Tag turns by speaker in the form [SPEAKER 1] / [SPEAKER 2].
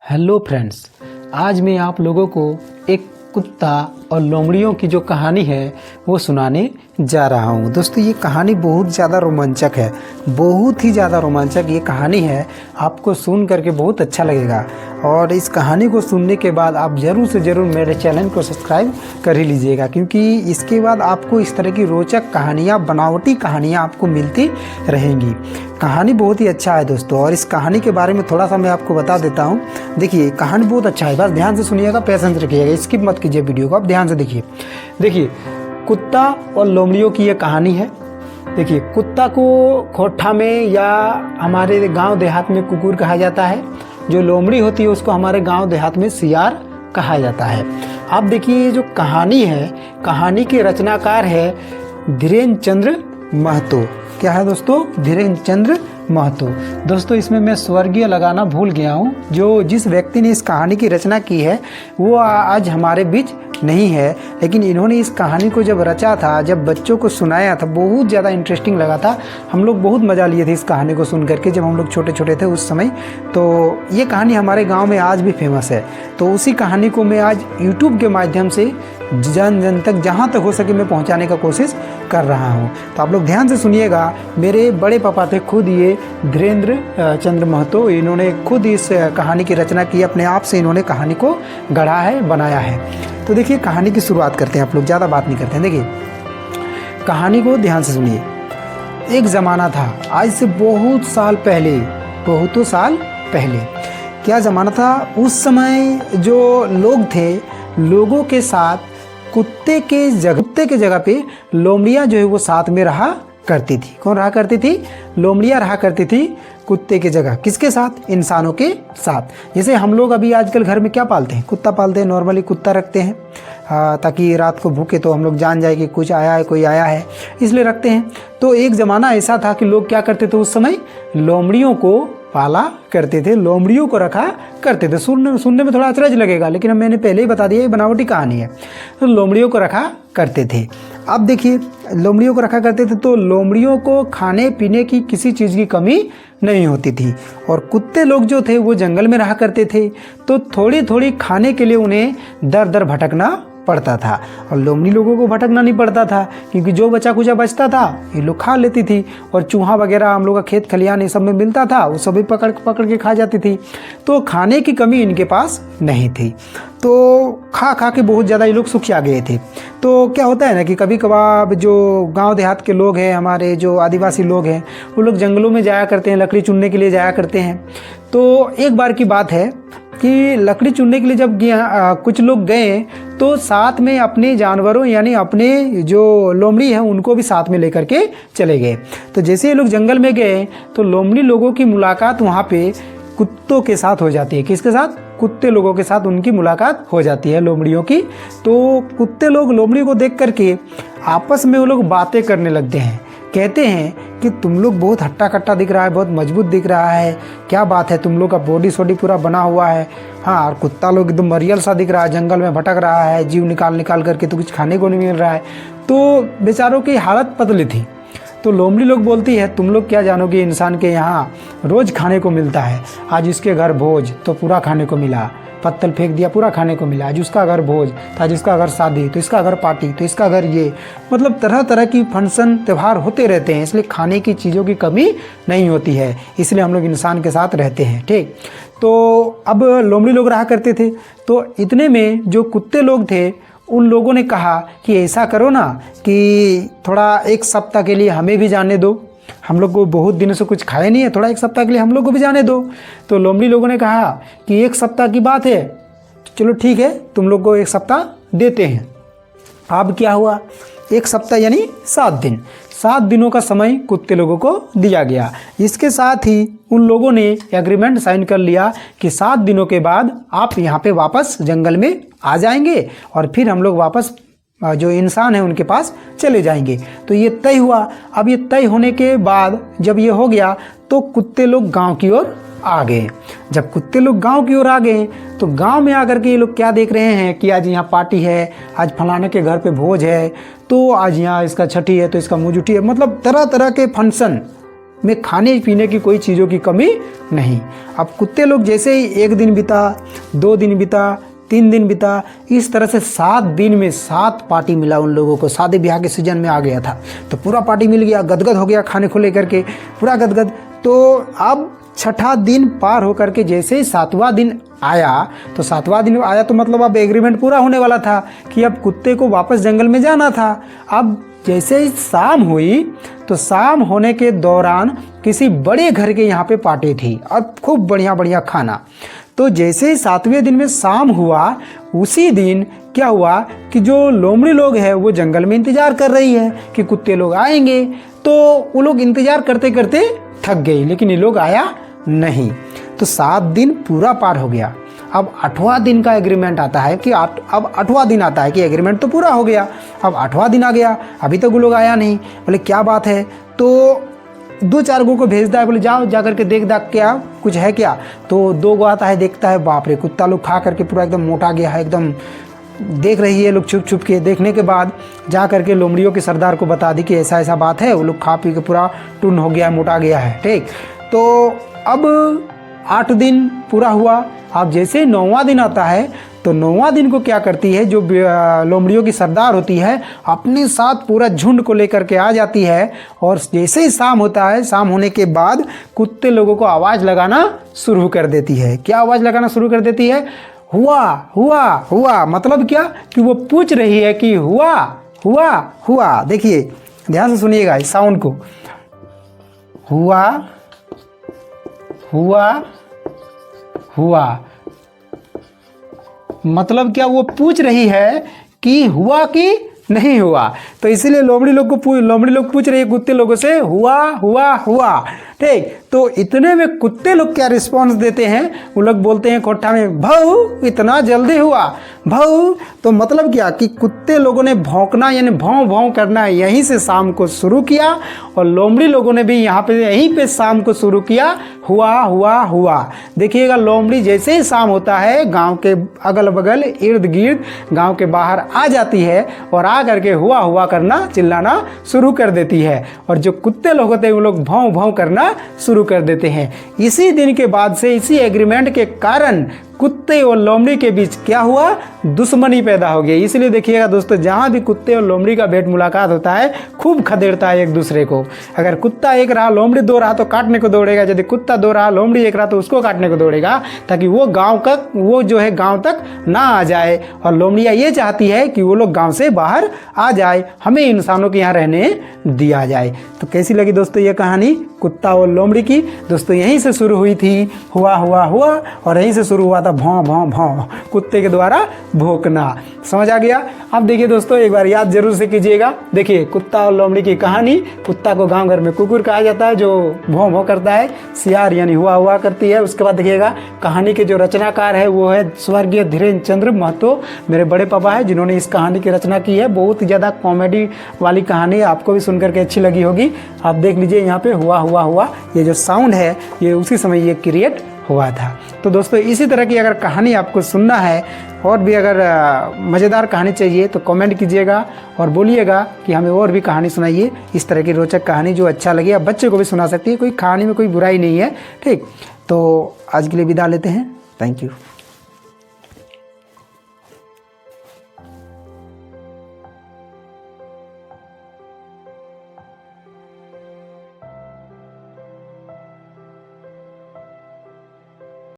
[SPEAKER 1] Hello friends, आज मैं आप लोगों को एक कुत्ता और लोमड़ियों की जो कहानी है वो सुनाने जा रहा हूँ। दोस्तों, ये कहानी बहुत ज़्यादा रोमांचक है, बहुत ही ज़्यादा रोमांचक ये कहानी है। आपको सुन करके बहुत अच्छा लगेगा और इस कहानी को सुनने के बाद आप ज़रूर से ज़रूर मेरे चैनल को सब्सक्राइब कर ही लीजिएगा, क्योंकि इसके बाद आपको इस तरह की रोचक कहानियाँ, बनावटी कहानियाँ आपको मिलती रहेंगी। कहानी बहुत ही अच्छा है दोस्तों, और इस कहानी के बारे में थोड़ा सा मैं आपको बता देता हूँ। देखिए, कहानी बहुत अच्छा है, बस ध्यान से सुनिएगा, पेशेंस रखिएगा, स्किप मत कीजिए वीडियो को, आप ध्यान से देखिए। देखिए, कुत्ता और लोमड़ियों की ये कहानी है। देखिए, कुत्ता को खोठा में या हमारे गांव देहात में कुकुर कहा जाता है। जो लोमड़ी होती है उसको हमारे गांव देहात में सियार कहा जाता है। आप देखिए, ये जो कहानी है, कहानी के रचनाकार है धीरेन्द्र चंद्र महतो। क्या है दोस्तों? धीरेन्द्र चंद्र महतो। दोस्तों, इसमें मैं स्वर्गीय लगाना भूल गया हूँ। जो जिस व्यक्ति ने इस कहानी की रचना की है वो आज हमारे बीच नहीं है, लेकिन इन्होंने इस कहानी को जब रचा था, जब बच्चों को सुनाया था, बहुत ज़्यादा इंटरेस्टिंग लगा था। हम लोग बहुत मज़ा लिए थे इस कहानी को सुन करके, जब हम लोग छोटे छोटे थे उस समय। तो ये कहानी हमारे गांव में आज भी फेमस है। तो उसी कहानी को मैं आज यूट्यूब के माध्यम से जन जन तक, जहाँ तक हो सके, मैं पहुँचाने का कोशिश कर रहा हूँ। तो आप लोग ध्यान से सुनिएगा। मेरे बड़े पापा थे खुद, ये धीरेन्द्र चंद्र महतो। इन्होंने खुद इस कहानी की रचना की, अपने आप से इन्होंने कहानी को गढ़ा है, बनाया है। तो देखिए, कहानी की शुरुआत करते हैं। आप लोग ज़्यादा बात नहीं करते हैं। देखिए, कहानी को ध्यान से सुनिए। एक ज़माना था, आज से बहुत साल पहले, बहुतों साल पहले। क्या ज़माना था? उस समय जो लोग थे, लोगों के साथ कुत्ते के जगह पे लोमड़ियाँ जो है वो साथ में रहा करती थी। कौन रहा करती थी? लोमड़ियाँ रहा करती थी कुत्ते की जगह। किसके साथ? इंसानों के साथ। जैसे हम लोग अभी आजकल घर में क्या पालते हैं? कुत्ता पालते हैं। नॉर्मली कुत्ता रखते हैं ताकि रात को भूखे तो हम लोग जान जाए कि कुछ आया है, कोई आया है, इसलिए रखते हैं। तो एक ज़माना ऐसा था कि लोग क्या करते थे उस समय? लोमड़ियों को पाला करते थे, लोमड़ियों को रखा करते थे। सुनने में थोड़ा अचरज लगेगा, लेकिन मैंने पहले ही बता दिया ये बनावटी कहानी है। तो लोमड़ियों को रखा करते थे। अब देखिए, लोमड़ियों को रखा करते थे तो लोमड़ियों को खाने पीने की किसी चीज़ की कमी नहीं होती थी। और कुत्ते लोग जो थे वो जंगल में रहा करते थे, तो थोड़ी थोड़ी खाने के लिए उन्हें दर दर भटकना पड़ता था। और लोमड़ी लोगों को भटकना नहीं पड़ता था, क्योंकि जो बचा कुचा बचता था ये लोग खा लेती थी। और चूहा वगैरह हम लोग का खेत खलियान ये सब में मिलता था, वो सभी पकड़ के खा जाती थी। तो खाने की कमी इनके पास नहीं थी। तो खा खा के बहुत ज़्यादा ये लोग सुखिया गए थे। तो क्या होता है ना कि कभी कभार जो गांव देहात के लोग हैं, हमारे जो आदिवासी लोग हैं, वो लोग जंगलों में जाया करते हैं, लकड़ी चुनने के लिए जाया करते हैं। तो एक बार की बात है कि लकड़ी चुनने के लिए जब कुछ लोग गए तो साथ में अपने जानवरों, यानी अपने जो लोमड़ी हैं उनको भी साथ में लेकर के चले गए। तो जैसे ये लोग जंगल में गए तो लोमड़ी लोगों की मुलाकात वहाँ पे कुत्तों के साथ हो जाती है। किसके साथ? कुत्ते लोगों के साथ उनकी मुलाकात हो जाती है लोमड़ियों की। तो कुत्ते लोग लोमड़ी को देख करके आपस में वो लोग बातें करने लगते हैं। कहते हैं कि तुम लोग बहुत हट्टा कट्टा दिख रहा है, बहुत मजबूत दिख रहा है, क्या बात है, तुम लोग का बॉडी सोडी पूरा बना हुआ है। हाँ, और कुत्ता लोग एकदम मरियल सा दिख रहा है, जंगल में भटक रहा है, जीव निकाल करके, तो कुछ खाने को नहीं मिल रहा है। तो बेचारों की हालत पतली थी। तो लोमड़ी लोग बोलती है, तुम लोग क्या जानोगे, इंसान के यहाँ रोज़ खाने को मिलता है। आज इसके घर भोज तो पूरा खाने को मिला, पत्तल फेंक दिया, पूरा खाने को मिला। आज उसका घर भोज था, जिसका घर शादी, तो इसका घर पार्टी, तो इसका घर ये, मतलब तरह तरह की फंक्शन त्यौहार होते रहते हैं। इसलिए खाने की चीज़ों की कमी नहीं होती है, इसलिए हम लोग इंसान के साथ रहते हैं। ठीक, तो अब लोमड़ी लोग रहा करते थे। तो इतने में जो कुत्ते लोग थे उन लोगों ने कहा कि ऐसा करो ना कि थोड़ा एक सप्ताह के लिए हमें भी जाने दो, हम लोग को बहुत दिनों से कुछ खाए नहीं है, थोड़ा एक सप्ताह के लिए हम लोग को भी जाने दो। तो लोमड़ी लोगों ने कहा कि एक सप्ताह की बात है, चलो ठीक है, तुम लोग को एक सप्ताह देते हैं। अब क्या हुआ? एक सप्ताह यानी 7 दिन, 7 दिनों का समय कुत्ते लोगों को दिया गया। इसके साथ ही उन लोगों ने एग्रीमेंट साइन कर लिया कि 7 दिनों के बाद आप यहाँ पे वापस जंगल में आ जाएंगे और फिर हम लोग वापस जो इंसान है उनके पास चले जाएंगे। तो ये तय हुआ। अब ये तय होने के बाद जब ये हो गया तो कुत्ते लोग गांव की ओर आ गए। जब कुत्ते लोग गांव की ओर आ गए तो गांव में आकर के ये लोग क्या देख रहे हैं कि आज यहाँ पार्टी है, आज फलाने के घर पे भोज है, तो आज यहाँ इसका छठी है, तो इसका मुँह जुठी है, मतलब तरह तरह के फंक्शन में खाने पीने की कोई चीज़ों की कमी नहीं। अब कुत्ते लोग जैसे ही 1 दिन बीता, 2 दिन बीता, 3 दिन बीता, इस तरह से 7 दिन में 7 पार्टी मिला उन लोगों को। शादी ब्याह के सीजन में आ गया था तो पूरा पार्टी मिल गया, गदगद हो गया खाने को लेकर के, पूरा गदगद। तो अब 6ठा दिन पार होकर के जैसे ही 7वां दिन आया, तो 7वां दिन आया तो मतलब अब एग्रीमेंट पूरा होने वाला था कि अब कुत्ते को वापस जंगल में जाना था। अब जैसे ही शाम हुई तो शाम होने के दौरान किसी बड़े घर के यहाँ पे पार्टी थी और खूब बढ़िया बढ़िया खाना। तो जैसे ही 7वें दिन में शाम हुआ, उसी दिन क्या हुआ कि जो लोमड़ी लोग हैं वो जंगल में इंतजार कर रही है कि कुत्ते लोग आएंगे। तो वो लोग इंतजार करते करते थक गई, लेकिन ये लोग आया नहीं। तो 7 दिन पूरा पार हो गया। अब 8वां दिन का एग्रीमेंट आता है कि अब 8वां दिन आता है कि एग्रीमेंट तो पूरा हो गया। अब 8वां दिन आ गया, अभी तक वो लोग आया नहीं। बोले क्या बात है? तो 2-4 गो को भेजता है, बोले जाओ जा करके देख क्या कुछ है क्या। तो 2 गो आता है, देखता है, बाप रे कुत्ता लोग खा करके पूरा एकदम मोटा गया है, एकदम देख रही है लोग छुप छुप के। देखने के बाद जा करके लोमड़ियों के सरदार को बता दी कि ऐसा ऐसा बात है, वो लोग खा पी के पूरा टुन हो गया, मोटा गया है। ठीक, तो अब 8 दिन पूरा हुआ। अब जैसे 9वां दिन आता है तो 9वां दिन को क्या करती है, जो लोमड़ियों की सरदार होती है अपने साथ पूरा झुंड को लेकर के आ जाती है। और जैसे ही शाम होता है, शाम होने के बाद कुत्ते लोगों को आवाज़ लगाना शुरू कर देती है। क्या आवाज़ लगाना शुरू कर देती है? हुआ हुआ हुआ। मतलब क्या कि वो पूछ रही है कि हुआ हुआ हुआ। देखिए ध्यान से सुनिएगा इस साउंड को, हुआ हुआ हुआ। मतलब क्या, वो पूछ रही है कि हुआ कि नहीं हुआ। तो इसीलिए लोमड़ी लोग पूछ रही है कुत्ते लोगों से हुआ हुआ हुआ। ठीक, तो इतने में कुत्ते लोग क्या रिस्पॉन्स देते हैं, वो लोग बोलते हैं कोठा में, भाऊ इतना जल्दी हुआ भाऊ। तो मतलब क्या कि कुत्ते लोगों ने भौंकना यानी भौं भौं करना यहीं से शाम को शुरू किया, और लोमड़ी लोगों ने भी यहाँ पे यहीं पे शाम को शुरू किया, हुआ हुआ हुआ। देखिएगा लोमड़ी जैसे ही शाम होता है गांव के अगल बगल इर्द गिर्द गांव के बाहर आ जाती है और आ करके हुआ हुआ करना चिल्लाना शुरू कर देती है। और जो कुत्ते लोग होते हैं वो लोग भौं भौं करना शुरू कर देते हैं। इसी दिन के बाद से, इसी एग्रीमेंट के कारण कुत्ते और लोमड़ी के बीच क्या हुआ, दुश्मनी पैदा हो गई। इसलिए देखिएगा दोस्तों, जहाँ भी कुत्ते और लोमड़ी का भेंट मुलाकात होता है खूब खदेड़ता है एक दूसरे को। अगर कुत्ता एक रहा लोमड़ी 2 रहा तो काटने को दौड़ेगा, यदि कुत्ता 2 रहा लोमड़ी 1 रहा तो उसको काटने को दौड़ेगा, ताकि वो गांव तक ना आ जाए। और लोमड़ियाँ ये चाहती है कि वो लोग गाँव से बाहर आ जाए, हमें इंसानों के यहाँ रहने दिया जाए। तो कैसी लगी दोस्तों ये कहानी कुत्ता और लोमड़ी की? दोस्तों यहीं से शुरू हुई थी हुआ हुआ हुआ, और यहीं से शुरू हुआ था भौं भौं भौं, कुत्ते के द्वारा भौंकना। समझ आ गया? अब देखिए दोस्तों, एक बार याद जरूर से कीजिएगा। देखिए कुत्ता और लोमड़ी की कहानी। कुत्ता को गांव घर में कुकुर कहा जाता है, जो भौं भौं करता है। सियार यानी हुआ हुआ करती है। उसके बाद देखिएगा कहानी के जो रचनाकार है वो है स्वर्गीय धीरेन्द्र चंद्र महतो, मेरे बड़े पापा है जिन्होंने इस कहानी की रचना की है। बहुत ही ज़्यादा कॉमेडी वाली कहानी, आपको भी सुनकर के अच्छी लगी होगी। आप देख लीजिए यहाँ पे हुआ हुआ हुआ, ये जो साउंड है ये उसी समय ये क्रिएट हुआ था। तो दोस्तों इसी तरह की अगर कहानी आपको सुनना है और भी अगर मज़ेदार कहानी चाहिए तो कमेंट कीजिएगा और बोलिएगा कि हमें और भी कहानी सुनाइए, इस तरह की रोचक कहानी जो अच्छा लगे। आप बच्चे को भी सुना सकती है, कोई कहानी में कोई बुराई नहीं है। ठीक, तो आज के लिए विदा लेते हैं। Thank you.